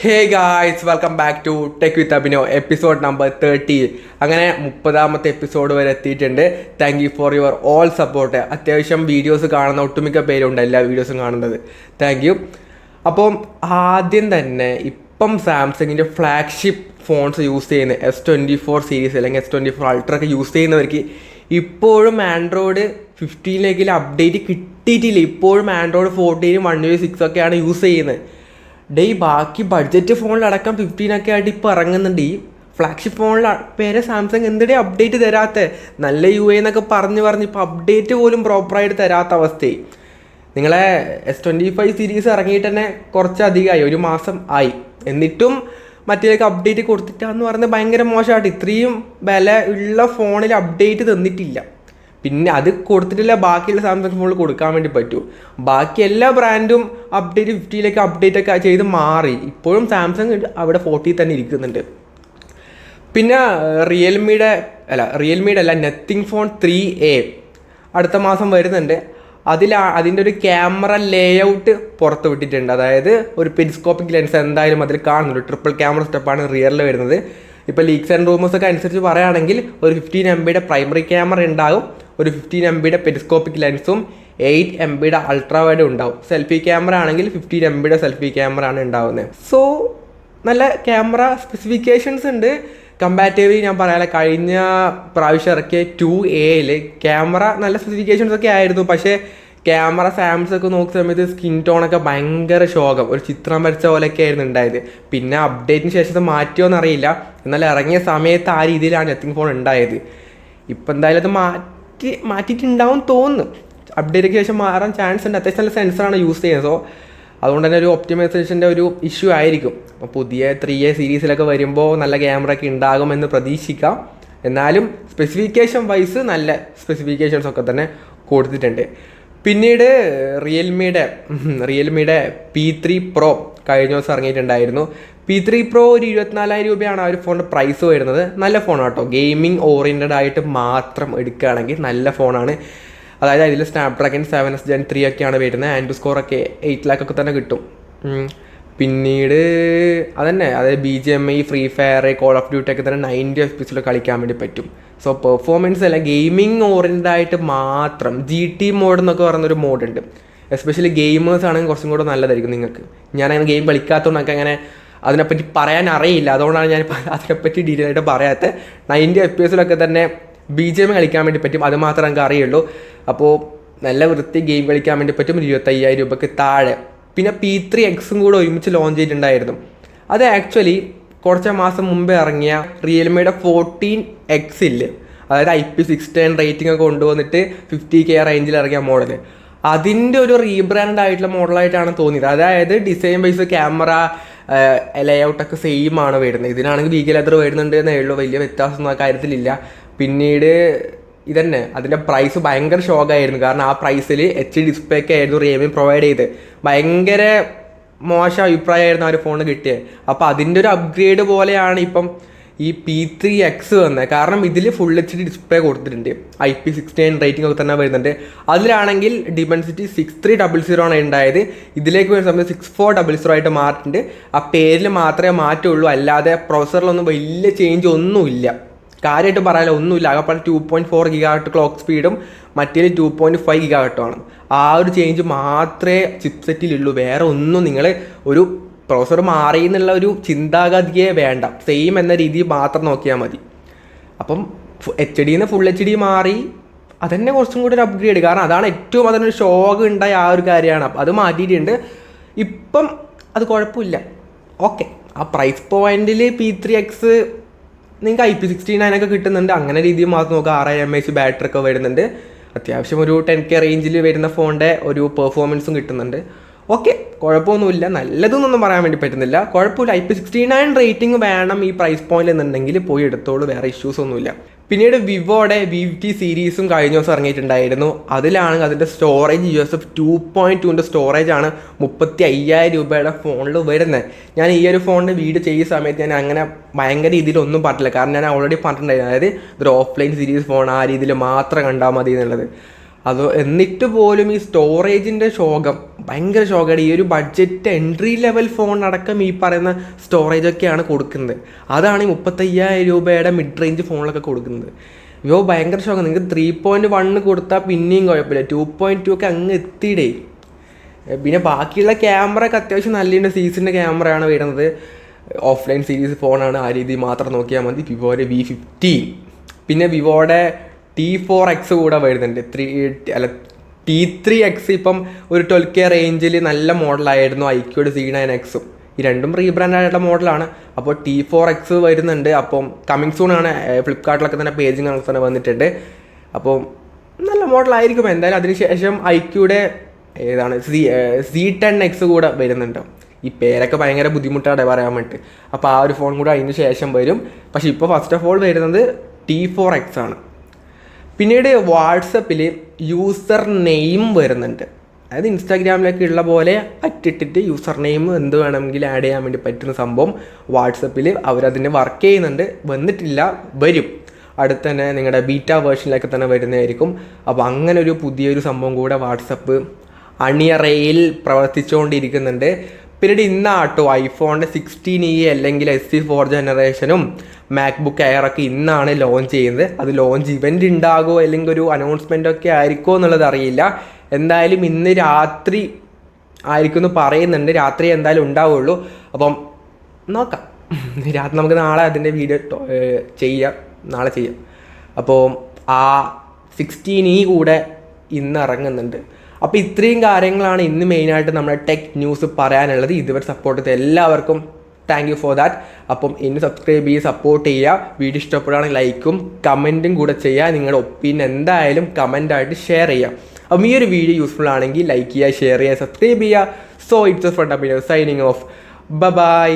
Hey guys, welcome back to tech with Abhino episode number 30. അങ്ങനെ 30ാമത്തെ episode വരെ എത്തിയിട്ടുണ്ട്. Thank you for your all support. അത്യാവശ്യം videos കാണുന്ന ഒട്ടുമിക്ക പേരുണ്ട്, എല്ലാ വീഡിയോസും കാണുന്നത്. Thank you. അപ്പം ആദ്യം തന്നെ ഇപ്പം സാംസങ്ങിൻ്റെ ഫ്ലാഗ്ഷിപ്പ് ഫോൺസ് യൂസ് ചെയ്യുന്ന S24 സീരീസ് അല്ലെങ്കിൽ S24 അൾട്ര ഒക്കെ യൂസ് ചെയ്യുന്നവർക്ക് ഇപ്പോഴും ആൻഡ്രോയിഡ് 15 അപ്ഡേറ്റ് കിട്ടിയിട്ടില്ല. ഇപ്പോഴും ആൻഡ്രോയിഡ് 14 1UI 6 ഒക്കെയാണ് യൂസ് ചെയ്യുന്നത്. ബാക്കി ബഡ്ജറ്റ് ഫോണിലടക്കം 15 ആയിട്ട് ഇപ്പോൾ ഇറങ്ങുന്നുണ്ട്. ഈ ഫ്ലാഗ്ഷിപ്പ് ഫോണിൽ പേരെ സാംസങ് എന്തിടെ അപ്ഡേറ്റ് തരാത്ത, നല്ല UI എന്നൊക്കെ പറഞ്ഞ് ഇപ്പോൾ അപ്ഡേറ്റ് പോലും പ്രോപ്പറായിട്ട് തരാത്ത അവസ്ഥയായി. നിങ്ങളെ S25 സീരീസ് ഇറങ്ങിയിട്ട് തന്നെ കുറച്ചധികമായി, 1 മാസം ആയി. എന്നിട്ടും മറ്റേക്ക് അപ്ഡേറ്റ് കൊടുത്തിട്ടാന്ന് പറഞ്ഞാൽ ഭയങ്കര മോശമായിട്ട്. ഇത്രയും വില ഉള്ള ഫോണിൽ അപ്ഡേറ്റ് തന്നിട്ടില്ല. പിന്നെ അത് കൊടുത്തിട്ടില്ല ബാക്കിയുള്ള സാംസങ് ഫോണിൽ കൊടുക്കാൻ വേണ്ടി പറ്റൂ. ബാക്കി എല്ലാ ബ്രാൻഡും അപ്ഡേറ്റ് 50 അപ്ഡേറ്റ് ഒക്കെ ചെയ്ത് മാറി. ഇപ്പോഴും സാംസങ് അവിടെ 40 തന്നെ ഇരിക്കുന്നുണ്ട്. പിന്നെ റിയൽമിയുടെ അല്ല നത്തിങ് ഫോൺ 3A അടുത്ത മാസം വരുന്നുണ്ട്. അതിൻ്റെ ഒരു ക്യാമറ ലേഔട്ട് പുറത്ത് വിട്ടിട്ടുണ്ട്. അതായത് ഒരു പെരിസ്കോപ്പിക് ലെൻസ് എന്തായാലും അതിൽ കാണുന്നുണ്ട്. ട്രിപ്പിൾ ക്യാമറ സ്റ്റെപ്പാണ് റിയറിൽ വരുന്നത്. ഇപ്പോൾ ലീക്സ് ആൻഡ് റൂമേഴ്സ് ഒക്കെ അനുസരിച്ച് പറയുകയാണെങ്കിൽ ഒരു 15 MB പ്രൈമറി ക്യാമറ ഉണ്ടാകും, ഒരു 15 MB പെരിസ്കോപ്പിക് ലെൻസും 8 MB അൾട്രാ വൈഡ് ഉണ്ടാവും. സെൽഫി ക്യാമറ ആണെങ്കിൽ 15 MB സെൽഫി ക്യാമറ ആണ് ഉണ്ടാവുന്നത്. സോ നല്ല ക്യാമറ സ്പെസിഫിക്കേഷൻസ് ഉണ്ട്. കമ്പാരിറ്റീവ്ലി ഞാൻ പറയാതെ കഴിഞ്ഞ പ്രാവശ്യം ഇറക്കിയ 2A ക്യാമറ നല്ല സ്പെസിഫിക്കേഷൻസ് ഒക്കെ ആയിരുന്നു. പക്ഷേ ക്യാമറ സാംസങ് ഒക്കെ നോക്കുന്ന സമയത്ത് സ്കിൻ ടോണൊക്കെ ഭയങ്കര ശോകം, ഒരു ചിത്രം വരച്ച പോലെയൊക്കെ ആയിരുന്നു ഉണ്ടായത്. പിന്നെ അപ്ഡേറ്റിന് ശേഷം അത് മാറ്റിയോന്ന് അറിയില്ല. എന്നാൽ ഇറങ്ങിയ സമയത്ത് ആ രീതിയിലാണ് നത്തിങ് ഫോൺ ഉണ്ടായത്. ഇപ്പം എന്തായാലും അത് മാറ്റിയിട്ടുണ്ടാവും തോന്നുന്നു. അപ്ഡേറ്റിന് ശേഷം മാറാൻ ചാൻസ് ഉണ്ട്. അത്യാവശ്യം നല്ല സെൻസറാണ് യൂസ് ചെയ്യുന്നത്. സോ അതുകൊണ്ട് തന്നെ ഒരു ഒപ്റ്റിമൈസേഷൻ്റെ ഒരു ഇഷ്യൂ ആയിരിക്കും. അപ്പോൾ പുതിയ 3A സീരീസിലൊക്കെ വരുമ്പോൾ നല്ല ക്യാമറ ഒക്കെ ഉണ്ടാകുമെന്ന് പ്രതീക്ഷിക്കാം. എന്നാലും സ്പെസിഫിക്കേഷൻ വൈസ് നല്ല സ്പെസിഫിക്കേഷൻസ് ഒക്കെ തന്നെ കൊടുത്തിട്ടുണ്ട്. പിന്നീട് റിയൽമിയുടെ P3 Pro കഴിഞ്ഞ ദിവസം ഇറങ്ങിയിട്ടുണ്ടായിരുന്നു. P3 Pro ഒരു 24,000 രൂപയാണ് ആ ഒരു ഫോണിൻ്റെ പ്രൈസ് വരുന്നത്. നല്ല ഫോണാണ് കേട്ടോ. ഗെയിമിംഗ് ഓറിയൻറ്റഡ് ആയിട്ട് മാത്രം എടുക്കുകയാണെങ്കിൽ നല്ല ഫോണാണ്. അതായത് അതിൽ സ്നാപ്ഡ്രാഗൺ 7S Gen 3 ഒക്കെയാണ് വരുന്നത്. ആൻഡ് സ്കോറൊക്കെ 8 lakh ഒക്കെ തന്നെ കിട്ടും. പിന്നീട് അതന്നെ, അതായത് BGMI, free fire, call of duty ഒക്കെ തന്നെ 90 FPS കളിക്കാൻ വേണ്ടി പറ്റും. സോ പെർഫോമൻസ് അല്ല, ഗെയിമിംഗ് ഓറിയൻറ്റഡ് ആയിട്ട് മാത്രം. GT മോഡ് എന്നൊക്കെ പറയുന്നൊരു മോഡുണ്ട്. എസ്പെഷ്യലി ഗെയിമേഴ്സ് ആണെങ്കിൽ കുറച്ചും കൂടെ നല്ലതായിരിക്കും നിങ്ങൾക്ക്. ഞാനങ്ങനെ ഗെയിം കളിക്കാത്തതുകൊണ്ടൊക്കെ അങ്ങനെ അതിനെപ്പറ്റി പറയാൻ അറിയില്ല. അതുകൊണ്ടാണ് ഞാൻ അതിനെപ്പറ്റി ഡീറ്റെയിൽ ആയിട്ട് പറയാത്തത്. 90 FPS തന്നെ BGMI കളിക്കാൻ വേണ്ടി പറ്റും. അത് മാത്രമേ എനിക്ക് അറിയുള്ളൂ. അപ്പോൾ നല്ല വൃത്തി ഗെയിം കളിക്കാൻ വേണ്ടി പറ്റും 25,000 രൂപയ്ക്ക് താഴെ. പിന്നെ P3X കൂടെ ഒരുമിച്ച് ലോഞ്ച് ചെയ്തിട്ടുണ്ടായിരുന്നു. അത് ആക്ച്വലി കുറച്ച് മാസം മുമ്പേ ഇറങ്ങിയ റിയൽമിയുടെ 14X, അതായത് IP610 റേറ്റിംഗ് ഒക്കെ കൊണ്ടുവന്നിട്ട് 50K റേഞ്ചിൽ ഇറങ്ങിയ മോഡൽ, അതിൻ്റെ ഒരു റീബ്രാൻഡ് ആയിട്ടുള്ള മോഡലായിട്ടാണ് തോന്നിയത്. അതായത് ഡിസൈൻ വൈസ് ക്യാമറ ലേഔട്ടൊക്കെ സെയിം ആണ് വരുന്നത്. ഇതിനാണെങ്കിൽ വീഗൽ ലെതർ വരുന്നുണ്ട് എന്നേ ഉള്ളൂ, വലിയ വ്യത്യാസം ആ കാര്യത്തിലില്ല. പിന്നീട് ഇതന്നെ അതിൻ്റെ പ്രൈസ് ഭയങ്കര ഷോക്കായിരുന്നു. കാരണം ആ പ്രൈസിൽ HD ഡിസ്പ്ലേ ഒക്കെ ആയിരുന്നു റിയൽമി പ്രൊവൈഡ് ചെയ്ത്. ഭയങ്കര മോശം അഭിപ്രായമായിരുന്നു ആ ഒരു ഫോൺ കിട്ടിയത്. അപ്പോൾ അതിൻ്റെ ഒരു അപ്ഗ്രേഡ് പോലെയാണ് ഇപ്പം ഈ P3X വന്നത്. കാരണം ഇതിൽ ഫുൾ HD ഡിസ്പ്ലേ കൊടുത്തിട്ടുണ്ട്, IP610 റേറ്റിംഗ് ഒക്കെ തന്നെ വരുന്നുണ്ട്. അതിലാണെങ്കിൽ ഡിമെൻസിറ്റി 6300 ആണ് ഉണ്ടായത്. ഇതിലേക്ക് വരുന്ന സമയത്ത് 6400 ആയിട്ട് മാറിയിട്ടുണ്ട്. ആ പേരിൽ മാത്രമേ മാറ്റമുള്ളൂ, അല്ലാതെ പ്രൊസസറിലൊന്നും വലിയ ചേഞ്ച് ഒന്നുമില്ല. കാര്യമായിട്ട് പറയാനോ ഒന്നുമില്ല. ആകെപ്പാടെ 2.4 GHz ക്ലോക്ക് സ്പീഡും മറ്റേ 2.5 GHz ആണ്. ആ ഒരു ചേഞ്ച് മാത്രമേ ചിപ്സെറ്റിലുള്ളൂ. വേറെ ഒന്നും നിങ്ങൾ ഒരു പ്രൊസസർ മാറി എന്നുള്ള ഒരു ചിന്താഗതിയെ വേണ്ട. സെയിം എന്ന രീതിയിൽ മാത്രം നോക്കിയാൽ മതി. അപ്പം HD ഫുൾ HD മാറി, അതന്നെ കുറച്ചും കൂടി ഒരു അപ്ഗ്രേഡ്. കാരണം അതാണ് ഏറ്റവും അതിനൊരു ഷോക്ക് ഉണ്ടായ ആ ഒരു കാര്യമാണ്. അത് മാറ്റിയിട്ടുണ്ട്. ഇപ്പം അത് കുഴപ്പമില്ല, ഓക്കെ. ആ പ്രൈസ് പോയിന്റിൽ P3X നിങ്ങൾക്ക് IP69 ഒക്കെ കിട്ടുന്നുണ്ട്. അങ്ങനെ രീതിയിൽ മാത്രം നോക്കുക. 6000 mAh ബാറ്ററി ഒക്കെ വരുന്നുണ്ട്. അത്യാവശ്യം ഒരു 10K റേഞ്ചിൽ വരുന്ന ഫോണിൻ്റെ ഒരു പെർഫോമൻസും കിട്ടുന്നുണ്ട്. ഓക്കെ, കുഴപ്പമൊന്നുമില്ല. നല്ലതൊന്നും പറയാൻ വേണ്ടി പറ്റുന്നില്ല, കുഴപ്പമില്ല. IP69 റേറ്റിംഗ് വേണം ഈ പ്രൈസ് പോയിന്റ് എന്നുണ്ടെങ്കിൽ പോയി എടുത്തോളൂ, വേറെ ഇഷ്യൂസ് ഒന്നുമില്ല. പിന്നീട് വിവോയുടെ V50 സീരീസും കഴിഞ്ഞ ദിവസം ഇറങ്ങിയിട്ടുണ്ടായിരുന്നു. അതിലാണെങ്കിൽ അതിൻ്റെ സ്റ്റോറേജ് UFS 2.2 സ്റ്റോറേജ് ആണ് 35,000 രൂപയുടെ ഫോണിൽ വരുന്നത്. ഞാൻ ഈ ഒരു ഫോണിൻ്റെ വീഡിയോ ചെയ്യുന്ന സമയത്ത് ഞാൻ അങ്ങനെ ഭയങ്കര രീതിയിലൊന്നും പറഞ്ഞില്ല. കാരണം ഞാൻ ഓൾറെഡി പറഞ്ഞിട്ടുണ്ടായിരുന്നു, അതായത് ഇതൊരു ഓഫ്ലൈൻ സീരീസ് ഫോൺ, ആ രീതിയിൽ മാത്രം കണ്ടാൽ മതി എന്നുള്ളത്. എന്നിട്ട് പോലും ഈ സ്റ്റോറേജിൻ്റെ ശോകം, ഭയങ്കര ശോകമാണ്. ഈ ഒരു ബഡ്ജറ്റ് എൻട്രി ലെവൽ ഫോൺ അടക്കം ഈ പറയുന്ന സ്റ്റോറേജൊക്കെയാണ് കൊടുക്കുന്നത്. അതാണ് ഈ 35,000 രൂപയുടെ മിഡ് റേഞ്ച് ഫോണിലൊക്കെ കൊടുക്കുന്നത്. ഭയങ്കര ശോകം. നിങ്ങൾക്ക് 3.1 കൊടുത്താൽ പിന്നെയും കുഴപ്പമില്ല, 2.2 ഒക്കെ അങ്ങ് എത്തിയിടേ. പിന്നെ ബാക്കിയുള്ള ക്യാമറയൊക്കെ അത്യാവശ്യം നല്ലുണ്ട്. സീസിൻ്റെ ക്യാമറയാണ് വരുന്നത്. ഓഫ്ലൈൻ സീരീസ് ഫോണാണ്, ആ രീതി മാത്രം നോക്കിയാൽ മതി. വിവോയുടെ V15, പിന്നെ വിവോയുടെ T4X കൂടെ വരുന്നുണ്ട്. T3X ഇപ്പം ഒരു 12K റേഞ്ചിൽ നല്ല മോഡലായിരുന്നു. ഐക്യൂയുടെ C9Xും ഈ രണ്ടും റീബ്രാൻഡ് ആയിട്ടുള്ള മോഡലാണ്. അപ്പോൾ T4X വരുന്നുണ്ട്. അപ്പം കമ്മിങ് സൂൺ ആണ്. ഫ്ലിപ്കാർട്ടിലൊക്കെ തന്നെ പേജിങ് തന്നെ വന്നിട്ടുണ്ട്. അപ്പോൾ നല്ല മോഡലായിരിക്കും എന്തായാലും. അതിനുശേഷം ഐക്യൂയുടെ ഏതാണ് C10X കൂടെ വരുന്നുണ്ട്. ഈ പേരൊക്കെ ഭയങ്കര ബുദ്ധിമുട്ടാണ് പറയാൻ വേണ്ടിയിട്ട്. അപ്പോൾ ആ ഒരു ഫോൺ കൂടെ അതിന് ശേഷം വരും. പക്ഷേ ഇപ്പോൾ ഫസ്റ്റ് ഓഫ് ഓൾ വരുന്നത് T4X ആണ്. പിന്നീട് വാട്സപ്പിൽ യൂസർ നെയിം വരുന്നുണ്ട്. അതായത് ഇൻസ്റ്റാഗ്രാമിലൊക്കെ ഉള്ള പോലെ അറ്റിട്ടിട്ട് യൂസർ നെയിം എന്ത് വേണമെങ്കിൽ ആഡ് ചെയ്യാൻ വേണ്ടി പറ്റുന്ന സംഭവം വാട്സപ്പിൽ അവരതിന് വർക്ക് ചെയ്യുന്നുണ്ട്. വന്നിട്ടില്ല, വരും. അടുത്ത് തന്നെ നിങ്ങളുടെ ബീറ്റ വേർഷനിലൊക്കെ തന്നെ വരുന്നതായിരിക്കും. അപ്പോൾ അങ്ങനെ ഒരു പുതിയൊരു സംഭവം കൂടെ വാട്സപ്പ് അണിയറയിൽ പ്രവർത്തിച്ചുകൊണ്ടിരിക്കുന്നുണ്ട്. പിന്നീട് ഇന്നാട്ടോ ഐഫോണിൻ്റെ 16e അല്ലെങ്കിൽ SE4 ജനറേഷനും മാക്ബുക്ക് എയറൊക്കെ ഇന്നാണ് ലോഞ്ച് ചെയ്യുന്നത്. അത് ലോഞ്ച് ഇവൻ്റ് ഉണ്ടാകുമോ അല്ലെങ്കിൽ ഒരു അനൗൺസ്മെൻ്റ് ഒക്കെ ആയിരിക്കുമോ എന്നുള്ളത് അറിയില്ല. എന്തായാലും ഇന്ന് രാത്രി ആയിരിക്കും എന്ന് പറയുന്നുണ്ട്. രാത്രി എന്തായാലും ഉണ്ടാവുള്ളൂ. അപ്പം നോക്കാം. രാത്രി നമുക്ക് നാളെ അതിൻ്റെ വീഡിയോ നാളെ ചെയ്യാം. അപ്പോൾ ആ 16e കൂടെ ഇന്ന് ഇറങ്ങുന്നുണ്ട്. അപ്പോൾ ഇത്രയും കാര്യങ്ങളാണ് ഇന്ന് മെയിനായിട്ട് നമ്മുടെ ടെക് ന്യൂസ് പറയാനുള്ളത്. ഇതുവരെ സപ്പോർട്ട് ചെയ്ത എല്ലാവർക്കും താങ്ക് യു ഫോർ ദാറ്റ്. അപ്പം ഇന്ന് സബ്സ്ക്രൈബ് ചെയ്ത് സപ്പോർട്ട് ചെയ്യുക. വീഡിയോ ഇഷ്ടപ്പെടുകയാണെങ്കിൽ ലൈക്കും കമൻറ്റും കൂടെ ചെയ്യുക. നിങ്ങളുടെ ഒപ്പീനിയൻ എന്തായാലും കമൻറ്റായിട്ട് ഷെയർ ചെയ്യുക. അപ്പം ഈ ഒരു വീഡിയോ യൂസ്ഫുൾ ആണെങ്കിൽ ലൈക്ക് ചെയ്യുക, ഷെയർ ചെയ്യുക, സബ്സ്ക്രൈബ് ചെയ്യുക. So it's friend up signing off. By.